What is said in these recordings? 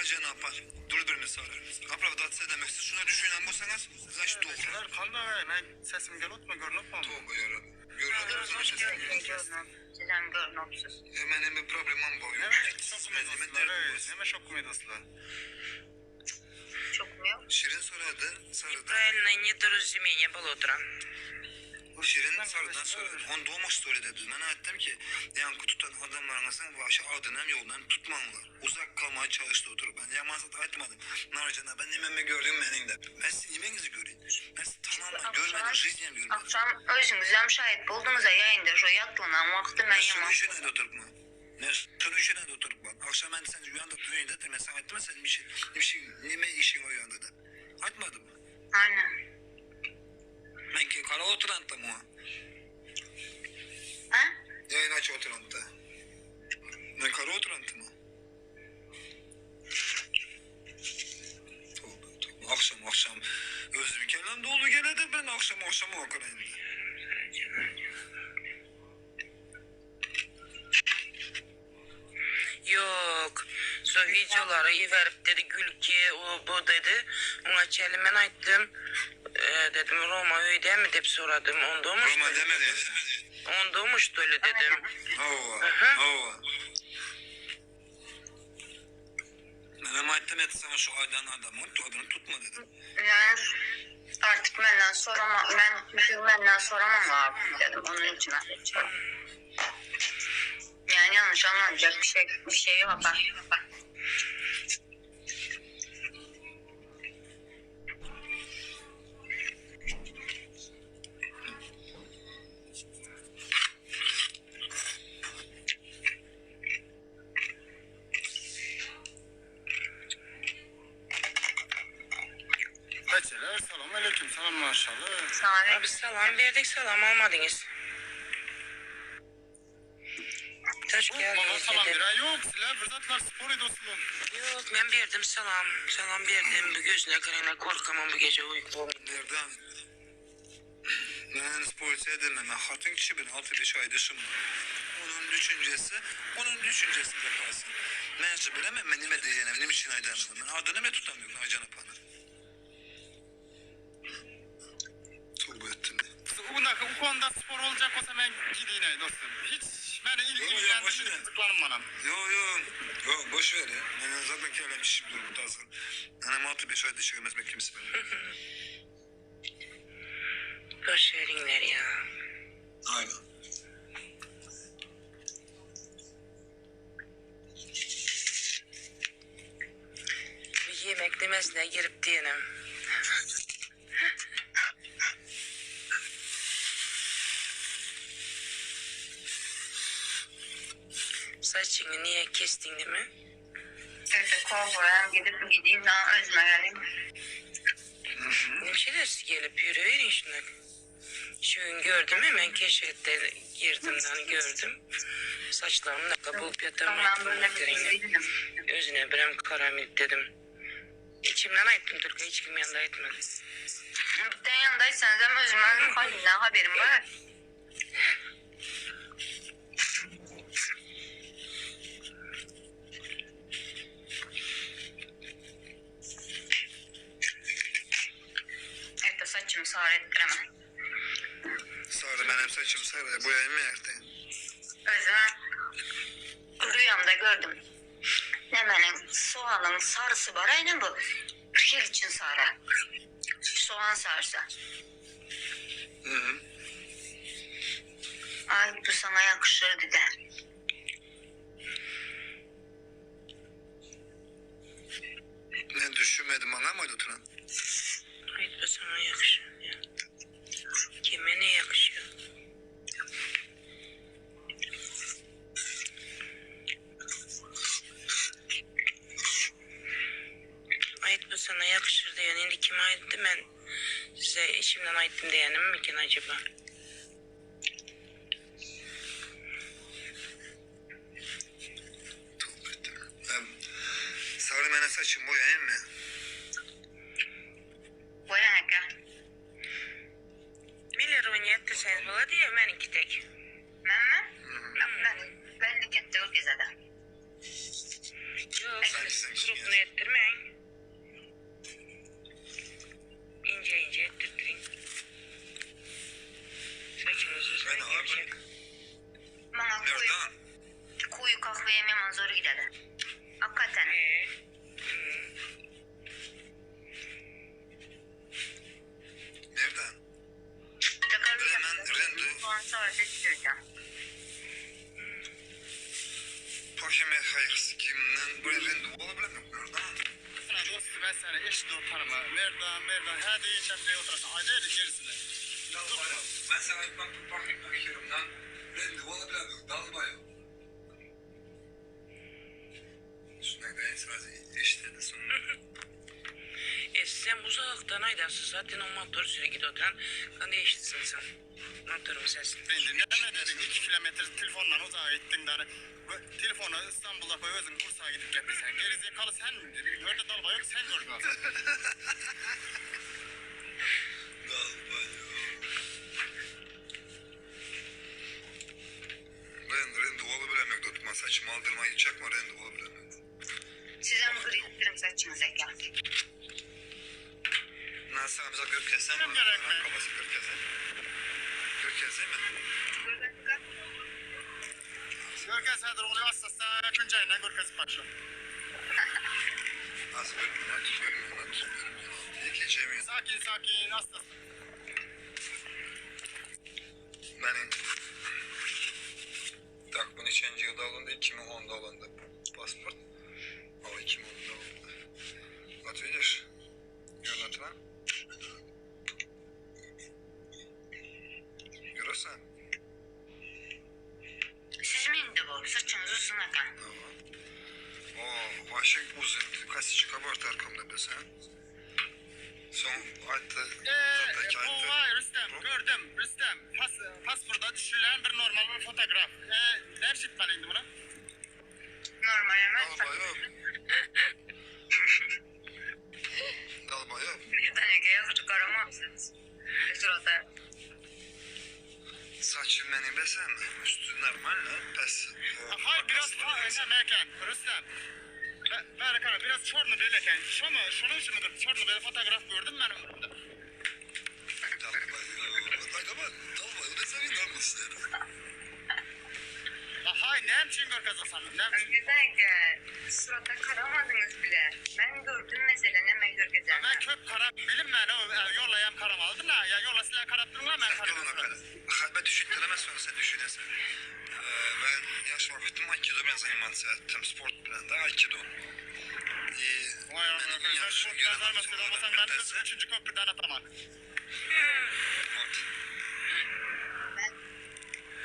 Narcan apar. Dur bir misal. Apravdatsa demekse şuna düşünen bolsanız gaş doğru. Kanda ben sesim gelip mi görünüp mü? Tövbe yarabbim. Görüyorlar Sizden görünüpsüz. hemen bir problemim var. Neme şok medyaslar. Çok mu yok? Şirin soradı, sarıda. Правильно, нет разумения было утром. Şirin sarıdan soradı. On doğmuş story dedi. Ben ettim ki yankı tutan adamlarınızın başı adını yoldan tutmanlar. Uzak kalmaya çalıştı oturup. Ben yamansat etmedim. Narcan'a ben nememe gördüm benim de. Ben sizin yemeğinizi göreyim. Ben sizi tamamen görmedim, жизньем görmedim. Akşam özünüzden şahit buldunuz ya yayında şu yatılan vakti ben Şunu yaman. işine de oturup mu? Şunu işine de oturup bak. Akşam ben sen uyandık düğünde de mesela etme sen bir şey neme işin o yanında da. Etmedim. Aynen. Ben ki kara oturanta mı? Ha? Yayın aç oturanta. Ben kara oturanta mı? Akşam özüm kellem dolu gene de ben akşam okurayım da. Yok. So videoları verip dedi Gülki o bu dedi. Ona çelimen ayttım. Dedim Roma öyle mi deyip soradım. On doğmuş. Roma demedi. On doğmuş öyle dedim. Hava. Ben ama ettim et sana şu aydan adamın adını tutma dedim. Yani artık benden soramam. Benden soramam abi dedim. Onun için halledeceğim. Yani yanlış anlanacak bir şey yok. Kaçırlar, selam aleyküm, selam maşallah. Sana Abi selam verdik selam almadınız. Hoş Bana geldiniz selam dedim. veren yok, sizler fırsatlar spor ediyorsunuz. Yok ben verdim selam. Selam verdim. Bu gözüne karına korkamam bu gece uyku. Nereden? Ben spor edemem. Hatun kişi ben 6-5 aydışım var. Onun düşüncesinde kalsın. Ben bilemem ben nime diyeceğim, ne için aydanım. Ben adını mı tutamıyorum Aycan Apan'ı? Tövbe ettim. Bu konuda spor olacak olsa ben gideyim dostum. Hiç beni ilgilendirmiyor tıklanım bana. Yo boş ver ya. Ben zaten kellemişim bu tasın. Anam 6-5 ayda çıkamaz ben kimse benim. Boş verinler ya. Aynen. Bir yemek demesine girip diyelim. Saçını niye kestin değil mi? işte kovboyan gideyim daha özüme geleyim. Bir şeyler gelip yürüverin şuna. Şu gün gördüm hemen keşfette girdiğimden gördüm. Saçlarımı da kabuğup Ben böyle yatırmadım. değilim. Özüne birem karamel dedim. İçimden ayıttım Türkiye hiç kim yanında etmedi. Yurttan yanındaysanız ama özümün halinden haberim var. Evet, saçımı sarı ettiremem. Sarı benim saçım sarı. Boyayım mı erken? Özüme rüyamda gördüm. Hemenin soğanın sarısı var aynı bu. Şey için sarı. Soğan sarısı. Hı. Ay bu sana yakışır dedi. Ben düşünmedim anlamadı oturan. Hayır bu sana yakışıyor ya. Kime ne yakışıyor? Ait bu sana yakışır diyen indi kime aitti ben size işimden aittim diyenim mi ki acaba? Sarı benim saçım boyayım mı? Boyanak ya. Bilirim onu ettirseniz bana diye benimki tek. Ben mi? Ben dikkat yok izledim. Yok. Saçsın Krupunu ettirmeyin. İnce ince ettirdirin. Saçınızı Ben abi. sevecek. Bana Nereden? koyu kahve yemem zor gider. Hakikaten. Nereden? Tekrar Hemen rendu. Puan savaşı süreceğim. Pakime hayırsı kimden? Böyle rendu olabilir mi? Nereden? Sana dostu ben sana eş dost tanıma. Merdan. Her değişen bir oturasın. Acayip gerisine. Dalbayo. Ben sana bir bakıyorum lan. Rendu olabilir mi? Dalbayo. Şuna da itiraz işledi sonra. Sen uzaktan aydasın zaten o motor sürekli oturan. Kan değiştirsin sen. Motorun sesini. Bence ne dedin? 2 kilometre telefonla uzağa gittin de hani telefonu İstanbul'da koy özün Bursa'ya gidip getirsen. Gerizekalı sen mi? Nerede dalba yok sen gördün aslında. Dalbayo. Ben rendu olabilir mi? Tutma saçımı aldırmayı çakma rendu olabilir mi? Size mi gri saçınıza gel. Nasıl amca Gürkesen mi? Çok gerek mi? Kafası Gürkesen. Gürkesen mi? Görken sendir oluyor asla Güncay'la Görkesi Paşa. Az bölümünü İyi geçemiyoruz. Sakin asla. Benim takımın 3. yılda alındı, 2010'da alındı pasport. O 2010'da alındı. Вот видишь, görüntüler. Görürsen. Siz mi indi bu? Saçınız uzun akan. O вообще uzun. Kasıcı kabart arkamda be sen. Son ayette zaten O vay Rüstem gördüm Rüstem. Pasporda düşürülen bir normal bir fotoğraf. Ne yapışıtmalıydı bunu? Normal hemen Dalbayo. Dalbayo. bir tane yazıcı karamamsınız. Sırada. Saçım benim desem üstü normal mi? Pes. Hayır biraz daha önemliyken Rüstem. Berkan biraz çornu böyleyken. Şunun için midir? Çornu böyle fotoğraf gördüm ben önümde. Dalbayo desem inanmışsın. Hayır ne için Görkesi sandım? Ne için? Bir dakika. Sırada karamadınız bile. Ben gördüm mesela ne göreceğim. Ben köp kara bilinmeyene yollayam karam aldın ha. Ya yolla silah karattırırlar ben Yoluna karamı kadar. Ben düşündüremez sonra sen düşünesin. Ben yaş vaktim Aikido bilen zayıfmansı ettim. Sport bilen de Aikido. Vay anam. Sen sport biraz vermezsen olmasan ben kız 3. köprüden atamam.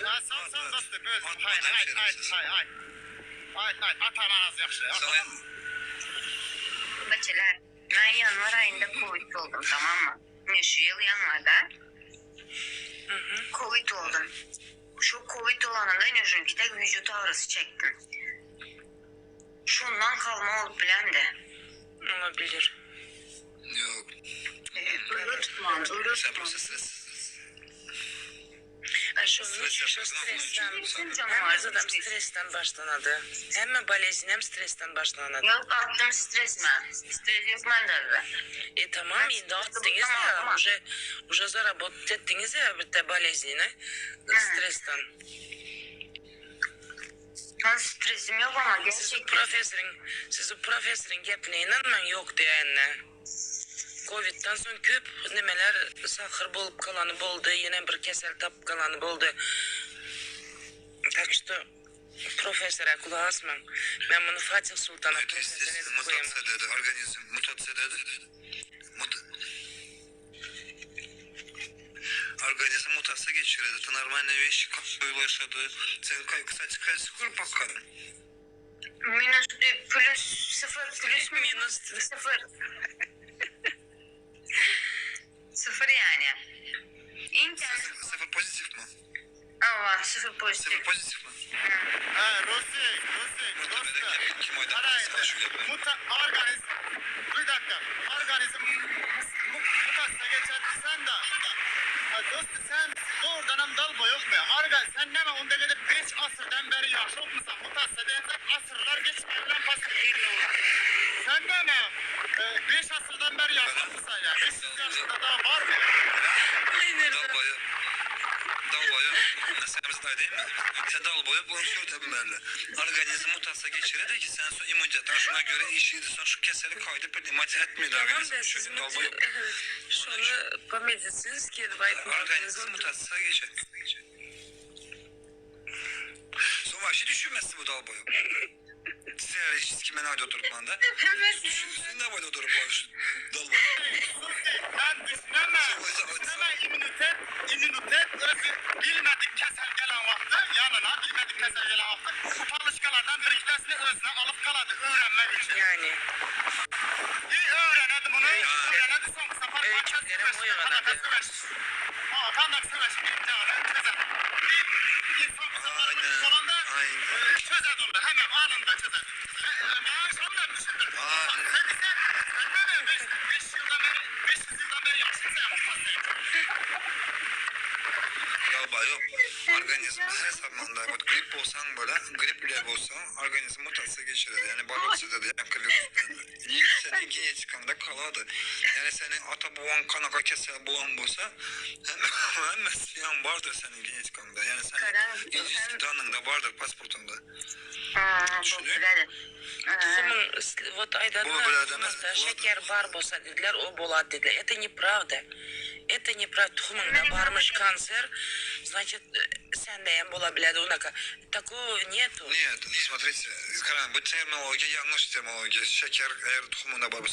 Ya sağ dostum böyle. Hayır. Atamam az yaxşı. Bacılar, ben yanvar ayında Covid oldum, tamam mı? Şu yıl yanvarda Covid oldum. Şu Covid olanında yine çünkü tek vücut ağrısı çektim. Şundan kalma olup bilen de. Olabilir. Yok. Ölü tutmam. Sen prosesiniz. Şunun için şu stresten. Bütün canım Hem ağrısı. adam stresten başlanadı. Hem balezin hem stresten başlanadı. Yok attım stres mi? Stres yok bende de. Tamam indi attınız ya. Уже заработать ettiniz ya bir de balezini. Stresten. Ben stresim yok ama gerçekten. Sizi profesörün gepine inanman yok diyenle. Covid'den son köp nemeler sakır bolup kalanı boldu. Yine bir kesel tap kalanı boldu. Tak что profesöre kulak asmam. Ben bunu Fatih Sultan'a profesör edip koyayım. Mutatsiya dedi. Organizm mutatsiya dedi. Organizm mutatsiya geçirdi. Normal nevi kapsayı başladı. Sen kısa kur bakalım. Minus plus sıfır plus Minus sıfır. Sıfır yani. İnternet. Sıfır pozitif mi? Allah sıfır pozitif. Sıfır pozitif mi? Rosi, dostum. Kim oydan Arayın. savaşıyor yapıyor? Organizm. Bir dakika. Organizm mutasya geçerdiysen de. Dostum sen doğrudan hem dalba yok mu ya? Sen ne mi onda gelip 5 asırdan beri yaşlı olmuşsan mutasya densen asırlar geçmeyen pastır. Sen ne? 5 asırdan beri yaşamışsın ya. 500 yaşında daha var mı? Dalboyu meselemiz daha değil mi? Sen dalboyu bu şöyle bilmeli. Organizm mutasa geçirir ki sen son imunitetan şuna göre işiydi son şu keseri kaydı bir imaj etmiyor Tamam organizm. da siz Çünkü dalboyu şunu pameditsiniz ki organizm mutasa geçer. Son başı düşünmezsin bu dalboyu. Sen hiç kime nerede oturup banda? Düşünsün ne böyle oturup bu dalboyu. Ben düşünemem. İmmunitet özü bilmedik keser gelen vakti yanına bilmedik keser gelen vakti bu çalışkalardan bir iki tanesini özüne alıp kaladı öğrenmek için. Yani İyi öğrenedim bunu. Öğrenedim son sefer öykülerim o yönedir. Kandak Savaşı birinci ağrı çözer. Bir insan kısaları falan da çözer onu hemen anında çözer. Maaş ondan düşündür. Sen de 500 yıldan beri yaşıyorsa yapamazsın. Dalboyu organizm her zamanda grip olsan böyle grip bile olsan organizm mutası geçirir. Yani balıksızda da yani virüsten. İyi senin ikinci çıkanda kaladı. Yani senin ata boğan kanaka keser boğan olsa hem mesleğin vardır senin ikinci çıkanda. Yani senin ilişki danında vardır pasportunda. Bu biledir. Tuxumun вот Bu aydanlar böyle tuxumuzda demez. şeker var bolsa dediler o болады dediler. Это неправда. Это неправда. Tuxumunda varmış kanser. Значит, sende hem olabilir onaka. Такого нету. Нет, смотрите, bu terminoloji yanlış terminoloji. Şeker eğer tohumunda var